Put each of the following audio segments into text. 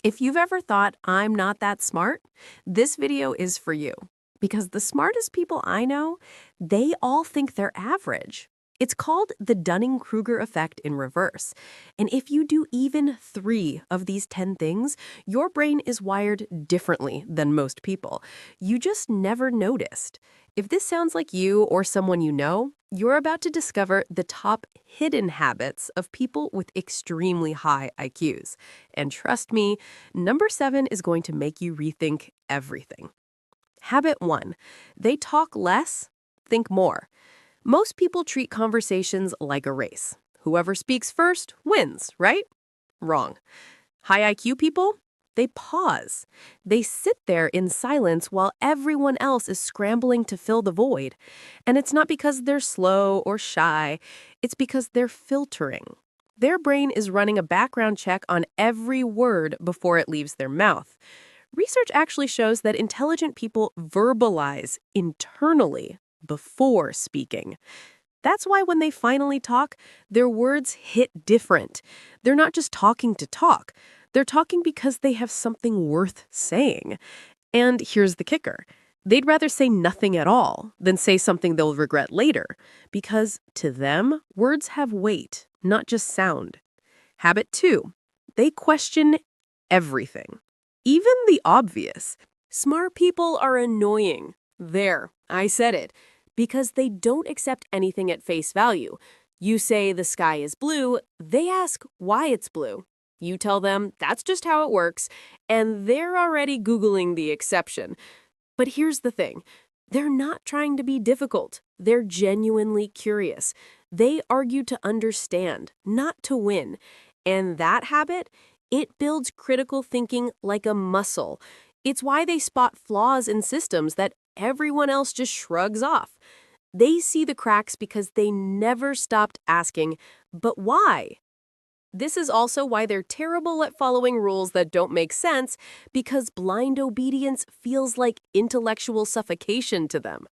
If you've ever thought, I'm not that smart, this video is for you. Because the smartest people I know, they all think they're average. It's called the Dunning-Kruger effect in reverse. And if you do even 3 of these 10 things, your brain is wired differently than most people. You just never noticed. If this sounds like you or someone you know, you're about to discover the top hidden habits of people with extremely high IQs. And trust me, number 7 is going to make you rethink everything. Habit 1. They talk less, think more. Most people treat conversations like a race. Whoever speaks first wins, right? Wrong. High IQ people? They pause. They sit there in silence while everyone else is scrambling to fill the void. And it's not because they're slow or shy. It's because they're filtering. Their brain is running a background check on every word before it leaves their mouth. Research actually shows that intelligent people verbalize internally before speaking. That's why when they finally talk, their words hit different. They're not just talking to talk. They're talking because they have something worth saying. And here's the kicker. They'd rather say nothing at all than say something they'll regret later, because to them, words have weight, not just sound. Habit 2. They question everything. Even the obvious. Smart people are annoying. There, I said it. Because they don't accept anything at face value. You say the sky is blue, they ask why it's blue. You tell them that's just how it works, and they're already Googling the exception. But here's the thing. They're not trying to be difficult. They're genuinely curious. They argue to understand, not to win. And that habit, it builds critical thinking like a muscle. It's why they spot flaws in systems that everyone else just shrugs off. They see the cracks because they never stopped asking, but why? This is also why they're terrible at following rules that don't make sense, because blind obedience feels like intellectual suffocation to them.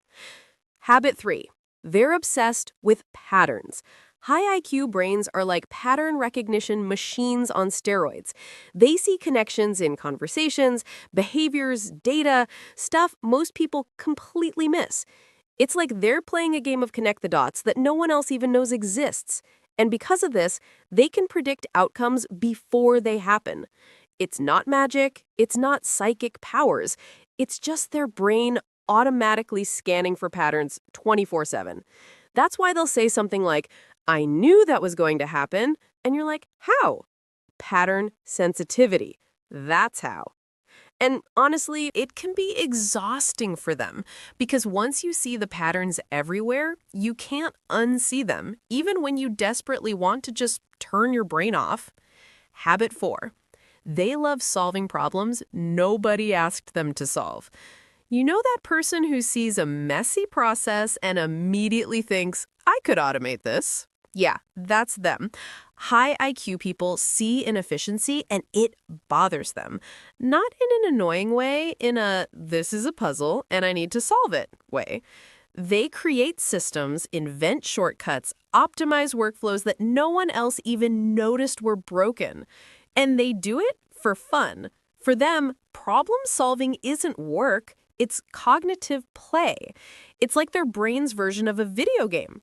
Habit 3. They're obsessed with patterns. High IQ brains are like pattern recognition machines on steroids. They see connections in conversations, behaviors, data, stuff most people completely miss. It's like they're playing a game of connect the dots that no one else even knows exists. And because of this, they can predict outcomes before they happen. It's not magic, it's not psychic powers, it's just their brain automatically scanning for patterns 24/7. That's why they'll say something like, I knew that was going to happen, and you're like, how? Pattern sensitivity. That's how. And honestly, it can be exhausting for them because once you see the patterns everywhere, you can't unsee them, even when you desperately want to just turn your brain off. Habit 4. They love solving problems nobody asked them to solve. You know that person who sees a messy process and immediately thinks, I could automate this? Yeah, that's them. High IQ people see inefficiency and it bothers them. Not in an annoying way, in a this is a puzzle and I need to solve it way. They create systems, invent shortcuts, optimize workflows that no one else even noticed were broken. And they do it for fun. For them, problem solving isn't work, it's cognitive play. It's like their brain's version of a video game.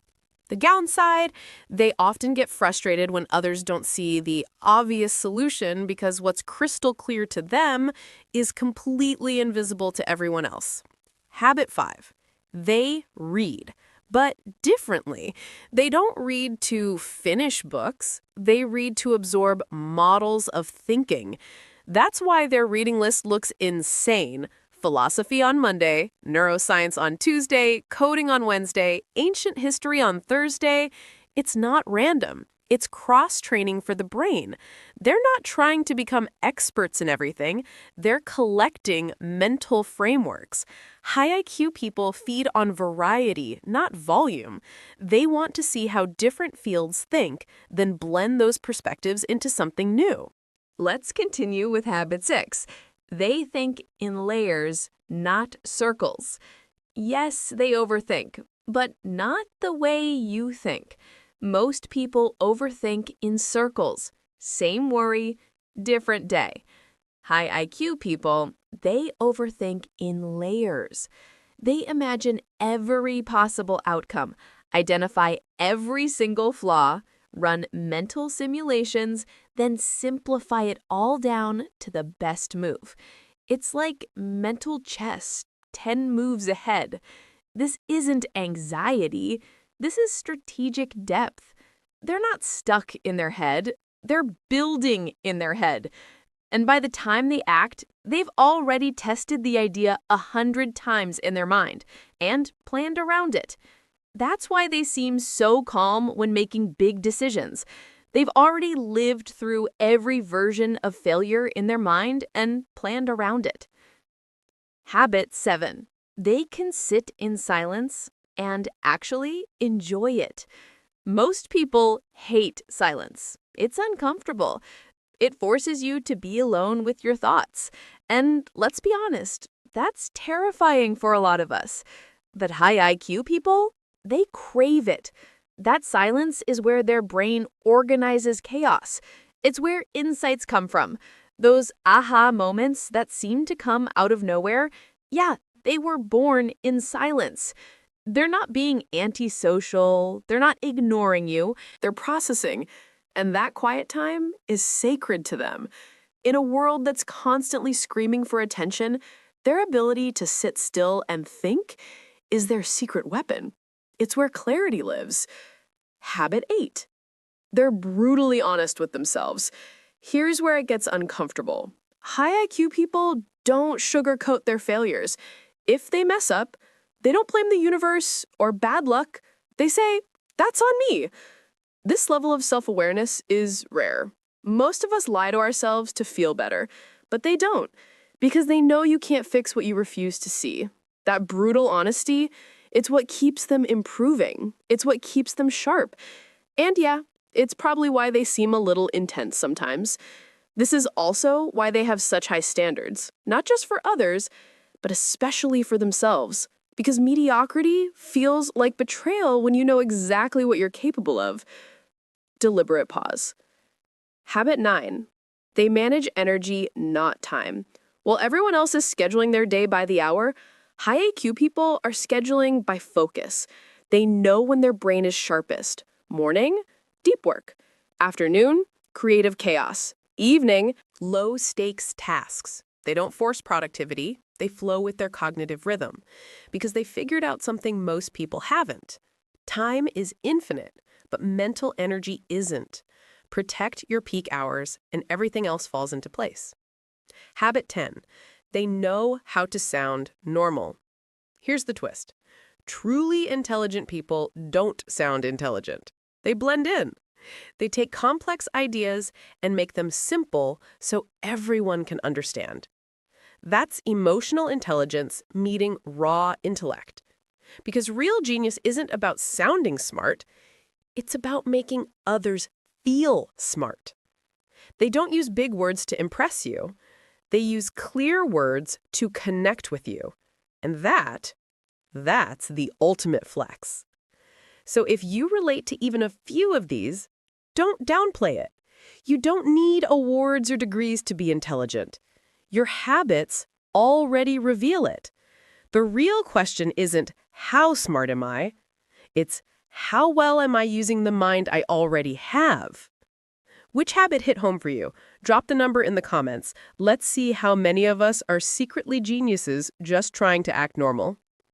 The downside, they often get frustrated when others don't see the obvious solution because what's crystal clear to them is completely invisible to everyone else. Habit 5. They read, but differently. They don't read to finish books. They read to absorb models of thinking. That's why their reading list looks insane. Philosophy on Monday, neuroscience on Tuesday, coding on Wednesday, ancient history on Thursday. It's not random. It's cross-training for the brain. They're not trying to become experts in everything. They're collecting mental frameworks. High IQ people feed on variety, not volume. They want to see how different fields think, then blend those perspectives into something new. Let's continue with habit 6. They think in layers, not circles. Yes, they overthink, but not the way you think. Most people overthink in circles. Same worry, different day. High IQ people, they overthink in layers. They imagine every possible outcome, identify every single flaw, run mental simulations, then simplify it all down to the best move. It's like mental chess, 10 moves ahead. This isn't anxiety. This is strategic depth. They're not stuck in their head. They're building in their head. And by the time they act, they've already tested the idea 100 times in their mind and planned around it. That's why they seem so calm when making big decisions. They've already lived through every version of failure in their mind and planned around it. Habit 7. They can sit in silence and actually enjoy it. Most people hate silence. It's uncomfortable. It forces you to be alone with your thoughts. And let's be honest, that's terrifying for a lot of us. But high IQ people, they crave it. That silence is where their brain organizes chaos. It's where insights come from. Those aha moments that seem to come out of nowhere, yeah, they were born in silence. They're not being antisocial. They're not ignoring you. They're processing. And that quiet time is sacred to them. In a world that's constantly screaming for attention, their ability to sit still and think is their secret weapon. It's where clarity lives. Habit 8. They're brutally honest with themselves. Here's where it gets uncomfortable. High IQ people don't sugarcoat their failures. If they mess up, they don't blame the universe or bad luck. They say, "That's on me." This level of self-awareness is rare. Most of us lie to ourselves to feel better, but they don't, because they know you can't fix what you refuse to see. That brutal honesty, it's what keeps them improving. It's what keeps them sharp. And yeah, it's probably why they seem a little intense sometimes. This is also why they have such high standards, not just for others, but especially for themselves. Because mediocrity feels like betrayal when you know exactly what you're capable of. Deliberate pause. Habit 9. They manage energy, not time. While everyone else is scheduling their day by the hour, high IQ people are scheduling by focus. They know when their brain is sharpest. Morning, deep work. Afternoon, creative chaos. Evening, low-stakes tasks. They don't force productivity. They flow with their cognitive rhythm because they figured out something most people haven't. Time is infinite, but mental energy isn't. Protect your peak hours, and everything else falls into place. Habit 10. They know how to sound normal. Here's the twist. Truly intelligent people don't sound intelligent. They blend in. They take complex ideas and make them simple so everyone can understand. That's emotional intelligence meeting raw intellect. Because real genius isn't about sounding smart. It's about making others feel smart. They don't use big words to impress you. They use clear words to connect with you. And that's the ultimate flex. So if you relate to even a few of these, don't downplay it. You don't need awards or degrees to be intelligent. Your habits already reveal it. The real question isn't, how smart am I? It's, how well am I using the mind I already have? Which habit hit home for you? Drop the number in the comments. Let's see how many of us are secretly geniuses just trying to act normal.